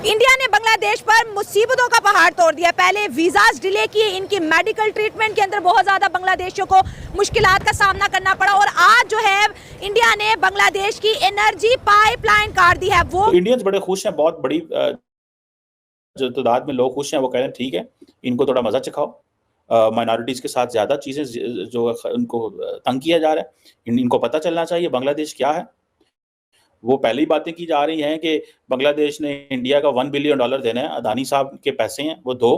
India ने बांग्लादेश पर मुसीबतों का पहाड़ तोड़ दिया। पहले वीजाज डिले किए, इनकी मेडिकल ट्रीटमेंट के अंदर बहुत ज्यादा बांग्लादेशियों को मुश्किलात का सामना करना पड़ा और आज जो है इंडिया ने बांग्लादेश की एनर्जी पाइपलाइन काट दी है। वो इंडियंस बड़े खुश हैं, बहुत बड़ी जो तादाद में लोग खुश हैं। वो कह रहे हैं ठीक है, इनको थोड़ा मजा चखाओ। माइनॉरिटीज के साथ ज्यादा चीजें जो उनको तंग किया जा रहा है, इनको पता चलना चाहिए बांग्लादेश क्या है। वो पहले ही बातें की जा रही हैं कि बांग्लादेश ने इंडिया का $1 बिलियन देना है, अदानी साहब के पैसे हैं वो दो।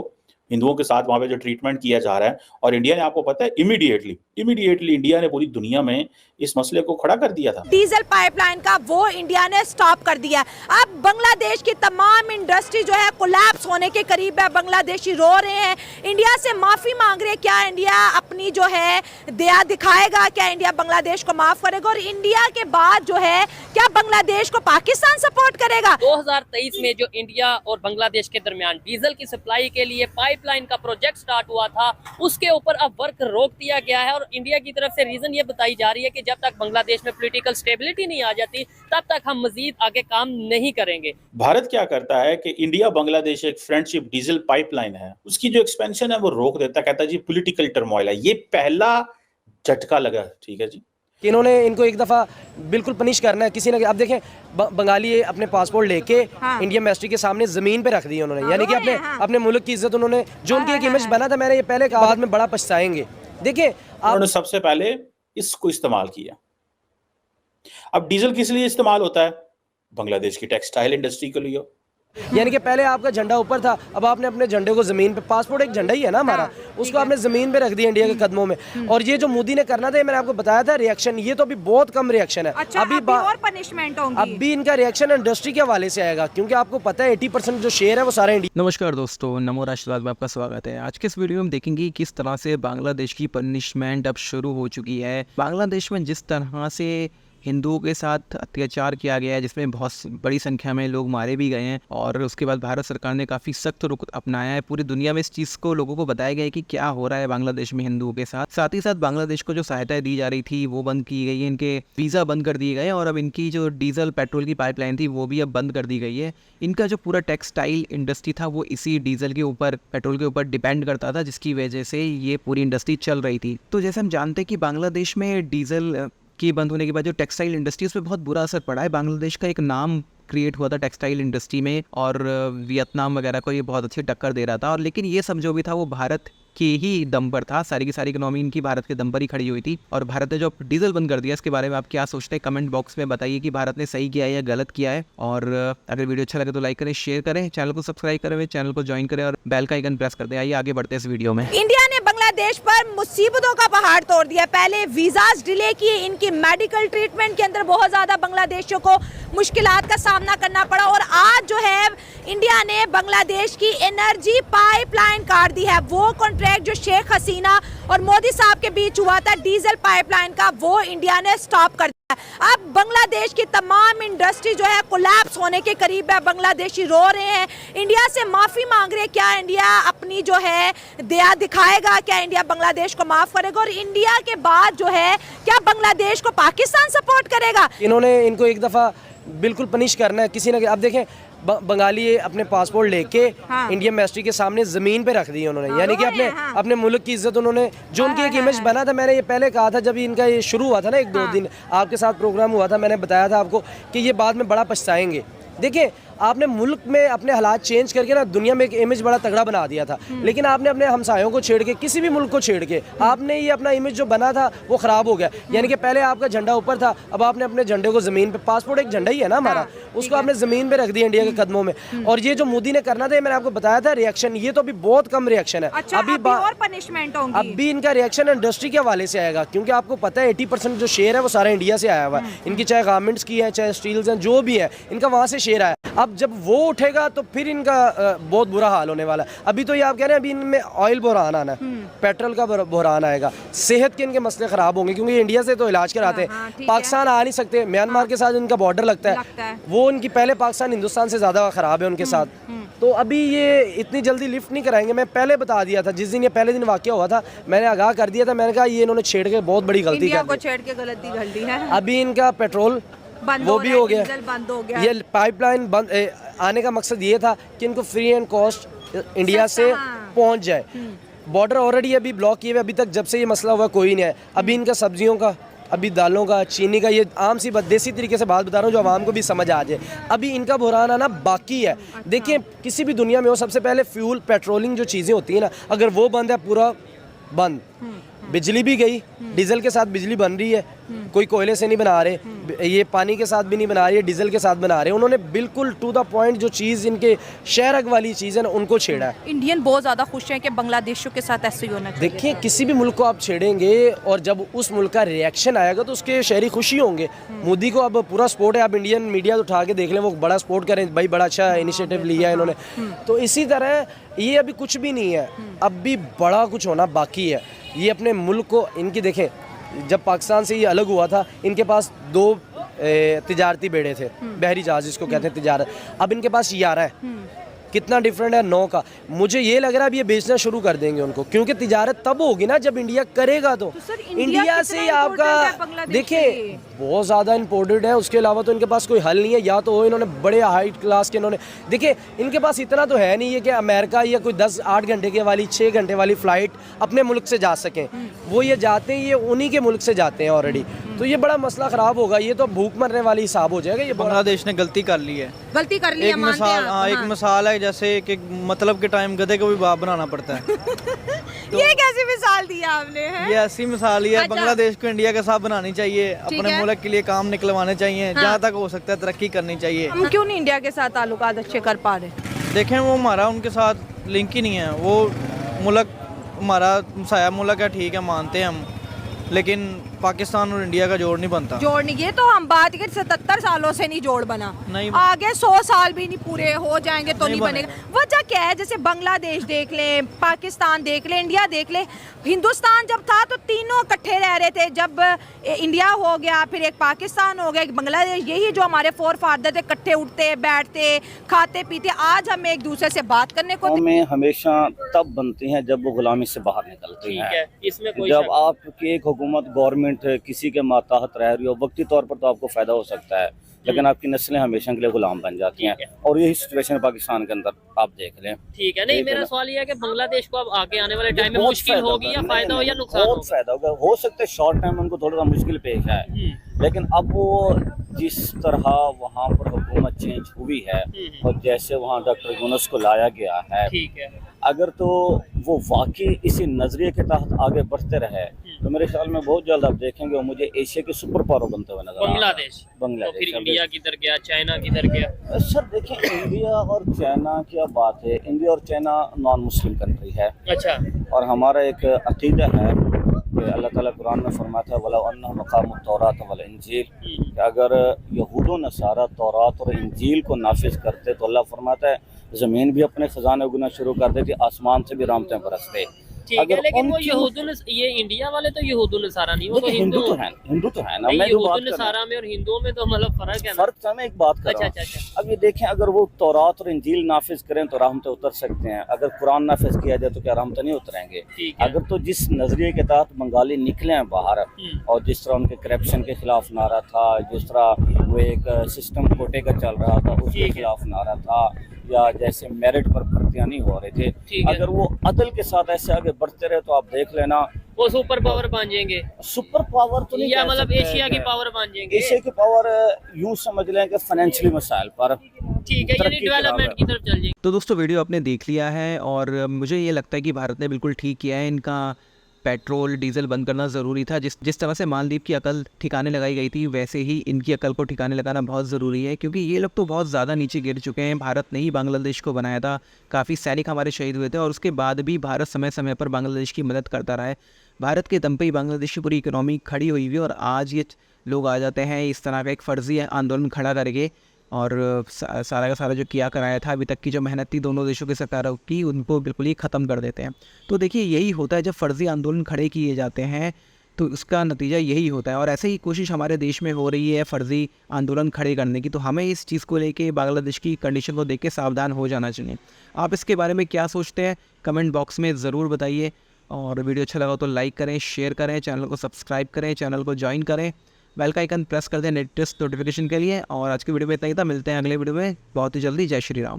हिंदुओं के साथ वहाँ पे जो ट्रीटमेंट किया जा रहा है, और इंडिया ने, आपको पता है, इमीडिएटली इंडिया ने पूरी दुनिया में इस मसले को खड़ा कर दिया था। डीजल पाइपलाइन का वो इंडिया ने स्टॉप कर दिया। अब बांग्लादेश की तमाम इंडस्ट्री जो है कोलैप्स होने के करीब है। बांग्लादेशी रो रहे हैं, इंडिया से माफी मांग रहे हैं। क्या इंडिया अपनी जो है दया दिखाएगा? क्या इंडिया बांग्लादेश को माफ करेगा? और इंडिया के बाद जो है क्या बांग्लादेश को पाकिस्तान सपोर्ट करेगा? 2023 में जो इंडिया और बांग्लादेश के दरमियान डीजल की सप्लाई के लिए पाइपलाइन का प्रोजेक्ट स्टार्ट हुआ था, उसके ऊपर अब वर्क रोक दिया गया है। और इंडिया की तरफ से रीजन ये बताई जा रही है कि जब तक बांग्लादेश में पॉलिटिकल स्टेबिलिटी नहीं आ जाती तब तक हम मजीद आगे काम नहीं करेंगे। भारत क्या करता है कि इंडिया बांग्लादेश एक फ्रेंडशिप डीजल पाइपलाइन है, उसकी जो एक्सपेंशन है वो रोक देता है, कहता है जी पॉलिटिकल टर्मोइल है। ये पहला झटका लगा, ठीक है जी, कि इन्होंने इनको एक दफ़ा बिल्कुल पनिश करना है किसी ने। अब देखें, बंगाली अपने पासपोर्ट लेके इंडियन एम्बेसी के सामने ज़मीन पे रख दी उन्होंने, यानी कि अपने मुल्क की इज्जत उन्होंने, जो उनकी एक इमेज बना था, मैंने ये पहले कहा, बाद में बड़ा पछताएंगे। देखिए, उन्होंने सबसे पहले इसको इस्तेमाल किया। अब डीजल किस लिए इस्तेमाल होता है? बांग्लादेश की टेक्सटाइल इंडस्ट्री के लिए। यानी कि पहले आपका झंडा ऊपर था, अब आपने अपने झंडे को जमीन पे, पासपोर्ट एक झंडा ही है ना हमारा, उसको आपने जमीन पे रख दिया इंडिया के कदमों में। और ये जो मोदी ने करना था, मैंने आपको बताया था रिएक्शन, ये तो अभी बहुत कम रिएक्शन है। अच्छा, अभी और पनिशमेंट होंगी। अभी इनका रिएक्शन इंडस्ट्री के हवाले से आएगा, क्योंकि आपको पता है 80% जो शेयर है वो सारा इंडिया। नमस्कार दोस्तों, नमो राष्ट्रवाद में आपका स्वागत है। आज के इस वीडियो में देखेंगे किस तरह से बांग्लादेश की पनिशमेंट अब शुरू हो चुकी है। बांग्लादेश में जिस तरह से हिंदुओं के साथ अत्याचार किया गया है, जिसमें बहुत बड़ी संख्या में लोग मारे भी गए हैं, और उसके बाद भारत सरकार ने काफ़ी सख्त रुख अपनाया है। पूरी दुनिया में इस चीज़ को लोगों को बताया गया है कि क्या हो रहा है बांग्लादेश में हिंदुओं के साथ। साथ ही साथ बांग्लादेश को जो सहायता दी जा रही थी वो बंद की गई है, इनके वीज़ा बंद कर दिए गए, और अब इनकी जो डीजल पेट्रोल की पाइपलाइन थी वो भी अब बंद कर दी गई है। इनका जो पूरा टेक्सटाइल इंडस्ट्री था वो इसी डीजल के ऊपर, पेट्रोल के ऊपर डिपेंड करता था, जिसकी वजह से ये पूरी इंडस्ट्री चल रही थी। तो जैसे हम जानते हैं कि बांग्लादेश में डीजल की बंद होने के बाद जो टेक्सटाइल इंडस्ट्री, उस पर बहुत बुरा असर पड़ा है। बांग्लादेश का एक नाम क्रिएट हुआ था टेक्सटाइल इंडस्ट्री में, और वियतनाम वगैरह को ये बहुत अच्छी टक्कर दे रहा था। और लेकिन ये समझो भी था वो भारत के ही दम पर था, सारी की सारी इकोनॉमी इनकी भारत के दम पर ही खड़ी हुई थी। और भारत ने जो डीजल बंद कर दिया, इसके बारे में आप क्या सोचते हैं? कमेंट बॉक्स में बताइए कि भारत ने सही किया है या गलत किया है। और अगर वीडियो अच्छा लगे तो लाइक करें, शेयर करें, चैनल को सब्सक्राइब करें, चैनल को ज्वाइन करें और बेल का आइकन प्रेस कर दें। आइए आगे बढ़ते हैं इस वीडियो में। इंडिया ने बांग्लादेश पर मुसीबतों का पहाड़ तोड़ दिया। पहले वीजाज डिले किए, इनकी मेडिकल ट्रीटमेंट के अंदर बहुत ज्यादा बांग्लादेशियों को मुश्किलात का सामना करना पड़ा और आज जो है इंडिया ने बांग्लादेश की एनर्जी पाइपलाइन काट दी है। वो कॉन्ट्रैक्ट जो शेख हसीना और मोदी साहब के बीच हुआ था डीजल पाइपलाइन का, वो इंडिया ने स्टॉप कर दिया। अब बांग्लादेश की तमाम इंडस्ट्री जो है कोलैप्स होने के करीब है। बांग्लादेशी रो रहे हैं, इंडिया से माफी मांग रहे हैं। क्या इंडिया अपनी जो है दया दिखाएगा? क्या इंडिया बांग्लादेश को माफ करेगा? और इंडिया के बाद जो है क्या बांग्लादेश को पाकिस्तान सपोर्ट करेगा? इन्होंने इनको एक दफ़ा बिल्कुल पनिश करना है किसी ने। अब देखें, बंगाली अपने पासपोर्ट लेके इंडियन एम्बेसी के सामने ज़मीन पे रख दी उन्होंने, यानी कि अपने मुल्क की इज्जत उन्होंने, जो उनकी एक इमेज बना था, मैंने ये पहले कहा था, जब इनका ये शुरू हुआ था ना, 1-2 दिन आपके साथ प्रोग्राम हुआ था, मैंने बताया था आपको कि ये बाद में बड़ा पछताएंगे। देखिए, आपने मुल्क में अपने हालात चेंज करके ना दुनिया में एक इमेज बड़ा तगड़ा बना दिया था, लेकिन आपने अपने हमसायों को छेड़ के, किसी भी मुल्क को छेड़ के, आपने ये अपना इमेज जो बना था वो ख़राब हो गया। यानी कि पहले आपका झंडा ऊपर था, अब आपने अपने झंडे को ज़मीन पे, पासपोर्ट एक झंडा ही है ना हमारा, उसको आपने ज़मीन पे रख दिया इंडिया के कदमों में। और ये जो मोदी ने करना था, मैंने आपको बताया था रिएक्शन, ये तो अभी बहुत कम रिएक्शन है। अच्छा, अभी और पनिशमेंट होंगी। अभी इनका रिएक्शन इंडस्ट्री के हवाले से आएगा, क्योंकि आपको पता है 80% जो शेयर है वो सारा इंडिया से आया हुआ है। इनकी चाहे गारमेंट्स की है, चाहे स्टील्स हैं, जो भी है, इनका वहाँ से शेयर आया। अब जब वो उठेगा तो फिर इनका बहुत बुरा हाल होने वाला है। अभी तो ये आप कह रहे हैं, अभी इनमें ऑयल बहरान आना है, पेट्रोल का बहरान आएगा, सेहत के इनके मसले ख़राब होंगे, क्योंकि इंडिया से तो इलाज कराते हैं, पाकिस्तान आ नहीं सकते, म्यांमार के साथ इनका बॉर्डर लगता है, वो इनकी पहले पाकिस्तान हिंदुस्तान से ज़्यादा ख़राब है उनके साथ। तो अभी ये इतनी जल्दी लिफ्ट नहीं कराएंगे। मैं पहले बता दिया था, जिस दिन ये पहले दिन वाक़या हुआ था, मैंने आगाह कर दिया था, मैंने कहा ये इन्होंने छेड़ के बहुत बड़ी गलती कर दी है। अभी इनका पेट्रोल बंद वो भी हो गया। डीजल बंद हो गया। ये पाइपलाइन बंद आने का मकसद ये था कि इनको फ्री एंड कॉस्ट इंडिया से हाँ। पहुंच जाए। बॉर्डर ऑलरेडी अभी ब्लॉक किए हुए, अभी तक जब से ये मसला हुआ कोई नहीं है। अभी इनका सब्जियों का, अभी दालों का, चीनी का, ये आम सी देसी तरीके से बात बता रहा हूँ जो आवाम को भी समझ आ जाए। अभी इनका बुहरान आना बाकी है। देखिए किसी भी दुनिया में हो, सबसे पहले फ्यूल पेट्रोलिंग जो चीज़ें होती हैं ना, अगर वो बंद है पूरा बंद। बिजली भी गई, डीजल के साथ बिजली बन रही है, कोई कोयले से नहीं बना रहे, ये पानी के साथ भी नहीं बना रही है, डीजल के साथ बना रहे हैं। उन्होंने बिल्कुल टू द पॉइंट जो चीज़ इनके शहरक वाली चीज़ है ना, उनको छेड़ा है। इंडियन बहुत ज़्यादा खुश हैं कि बांग्लादेशियों के साथ ऐसे ही होना चाहिए। देखिए किसी भी मुल्क को आप छेड़ेंगे और जब उस मुल्क का रिएक्शन आएगा तो उसके शहरी खुशी होंगे। मोदी को अब पूरा सपोर्ट है। आप इंडियन मीडिया उठा के देख लें, वो बड़ा सपोर्ट करें, भाई बड़ा अच्छा इनिशिएटिव लिया है इन्होंने। तो इसी तरह ये अभी कुछ भी नहीं है, अब भी बड़ा कुछ होना बाकी है। ये अपने मुल्क को, इनकी देखें, जब पाकिस्तान से ये अलग हुआ था इनके पास 2 तिजारती बेड़े थे, बहरी जहाज जिसको कहते हैं तिजारत। अब इनके पास 11 है। कितना डिफरेंट है 9 का। मुझे ये लग रहा है अब ये बेचना शुरू कर देंगे उनको, क्योंकि तिजारत तब होगी ना जब इंडिया करेगा। तो सर, इंडिया से ही आपका देखिए बहुत ज़्यादा इम्पोर्टेड है। उसके अलावा तो इनके पास कोई हल नहीं है। या तो हो इन्होंने बड़े हाई क्लास के, इन्होंने देखिए इनके पास इतना तो है नहीं है कि अमेरिका या कोई 10-8 घंटे के वाली 6 घंटे वाली फ़्लाइट अपने मुल्क से जा सकें। वो ये जाते हैं, ये उन्हीं के मुल्क से जाते हैं ऑलरेडी। तो ये बड़ा मसला ख़राब होगा। ये तो भूख मरने वाली हिसाब हो जाएगा। ये बांग्लादेश ने गलती कर ली है। गलती कर ली है, एक मानते हैं मिसाल, आप? हाँ, एक हाँ। मिसाल है जैसे कि मतलब के टाइम गधे को भी बाप बनाना पड़ता है। ये कैसी मिसाल दी आपने? है ये ऐसी मिसाल ही है। अच्छा। बांग्लादेश को इंडिया के साथ बनानी चाहिए, अपने है। मुल्क के लिए काम निकलवाने चाहिए, हाँ। जहाँ तक हो सकता है तरक्की करनी चाहिए। हम क्यों नहीं इंडिया के साथ ताल्लुकात अच्छे कर पा रहे? देखें वो हमारा उनके साथ लिंक ही नहीं है। वो मुल्क हमारा साया मुल्क है, ठीक है, मानते हैं हम, लेकिन पाकिस्तान और इंडिया का जोड़ नहीं बनता। जोड़ नहीं, ये तो हम बात करें 77 सालों से नहीं जोड़ बना, नहीं। आगे 100 साल भी नहीं पूरे हो जाएंगे तो नहीं बनेगा। बनेगा। वजह क्या है? जैसे बांग्लादेश देख ले, पाकिस्तान देख ले, इंडिया देख ले। हिंदुस्तान जब था तो तीनों इकट्ठे रह रहे थे। जब इंडिया हो गया, फिर एक पाकिस्तान हो गया, एक बांग्लादेश, यही जो हमारे फोर फादर थे, इकट्ठे उठते बैठते खाते पीते। आज हम एक दूसरे से बात करने को में हमेशा तब बनती हैं जब वो गुलामी से बाहर निकलती ठीक हैं। है, इसमें कोई जब शक आपकी एक हुकूमत गवर्नमेंट किसी के मातहत रह रही हो, वक्ती तौर पर तो आपको फायदा हो सकता है, लेकिन आपकी नस्लें हमेशा के लिए गुलाम बन जाती हैं। और यही सिचुएशन पाकिस्तान के अंदर आप देख लें। ठीक है। नहीं, मेरा सवाल ये है कि बांग्लादेश को अब आगे आने वाले टाइम में बहुत मुश्किल फायदा होगी या होगा। फायदा हो या नहीं, नुकसान बहुत होगा? फायदा होगा। हो सकता है शॉर्ट टाइम में उनको थोड़ा सा मुश्किल पेश आए, लेकिन अब वो जिस तरह वहाँ पर हुकूमत चेंज हुई है और जैसे वहाँ डॉक्टर यूनुस को लाया गया है, ठीक है। अगर तो वो वाकई इसी नजरिए के तहत आगे बढ़ते रहे तो मेरे ख्याल में बहुत जल्द आप देखेंगे वो मुझे एशिया के सुपर पावर बनते हुए नजर बांग्लादेश। तो फिर इंडिया किधर गया, चाइना किधर गया? सर देखिए, इंडिया और चाइना की अब बात है। इंडिया और चाइना नॉन मुस्लिम कंट्री है, अच्छा। और हमारा एक अकीदा है कि अल्लाह ताला कुरान में फरमाता है वला अन्ना मकाम तौरात वल इंजील, कि अगर यहूद व नसारा तौरात और इंजील को नाफिज करते तो अल्लाह फरमाता है ज़मीन भी अपने खजाने उगना शुरू कर देती, आसमान से भी रामतें बरसते। ठीक है, लेकिन वो ये इंडिया वाले तो यहूदुल नसारा नहीं, वो तो हिंदू तो है, हिंदू तो है ना। मैं जो बात यहूदुल नसारा में और हिंदुओं में तो मतलब फर्क है ना। फर्क था, मैं एक बात कर रहा हूँ। अच्छा। अब ये देखें, अगर वो तौरात और इंजील नाफिज करें तो रहमतें उतर सकते हैं, अगर कुरान नाफिज किया जाए तो क्या रहमतें नहीं उतरेंगे? ठीक है। अगर तो जिस नजरिए के तहत बंगाली निकले हैं बाहर, और जिस तरह उनके करप्शन के खिलाफ नारा था, जिस तरह वो एक सिस्टम कोटे का चल रहा था उसके खिलाफ नारा था, या जैसे मेरिट पर भर्तियां नहीं हो रहे थे, अगर वो अदल के साथ ऐसे आगे बढ़ते रहे तो आप देख लेना वो सुपर पावर बन जाएंगे। सुपर पावर तो नहीं या कह मतलब सकते एशिया की पावर बन जाएंगे। एशिया की पावर यूं समझ लें कि फाइनेंशियली मसाइल पर ठीक है, यानी डेवलपमेंट की तरफ चल जाएंगे। तो दोस्तों वीडियो आपने देख लिया है और मुझे ये लगता है कि भारत ने बिल्कुल ठीक किया है। इनका पेट्रोल डीजल बंद करना ज़रूरी था। जिस तरह से मालदीव की अकल ठिकाने लगाई गई थी, वैसे ही इनकी अकल को ठिकाने लगाना बहुत ज़रूरी है, क्योंकि ये लोग तो बहुत ज़्यादा नीचे गिर चुके हैं। भारत ने ही बांग्लादेश को बनाया था, काफ़ी सैनिक हमारे शहीद हुए थे और उसके बाद भी भारत समय समय पर बांग्लादेश की मदद करता रहा है। भारत के दम पे ही बांग्लादेश की पूरी इकोनॉमी खड़ी हुई हुई है और आज ये लोग आ जाते हैं इस तरह का एक फ़र्जी आंदोलन खड़ा करके और सारा का सारा जो किया कराया था अभी तक की जो मेहनत थी दोनों देशों के सरकारों की, उनको बिल्कुल ही ख़त्म कर देते हैं। तो देखिए यही होता है जब फ़र्जी आंदोलन खड़े किए जाते हैं तो उसका नतीजा यही होता है। और ऐसे ही कोशिश हमारे देश में हो रही है फ़र्जी आंदोलन खड़े करने की। तो हमें इस चीज़ को लेके बांग्लादेश की कंडीशन को देख के सावधान हो जाना चाहिए। आप इसके बारे में क्या सोचते हैं कमेंट बॉक्स में ज़रूर बताइए। और वीडियो अच्छा लगा तो लाइक करें, शेयर करें, चैनल को सब्सक्राइब करें, चैनल को ज्वाइन करें। बेल का आइकन प्रेस कर दें लेटेस्ट नोटिफिकेशन के लिए। और आज की वीडियो में इतना ही था, मिलते हैं अगले वीडियो में बहुत ही जल्दी। जय श्री राम।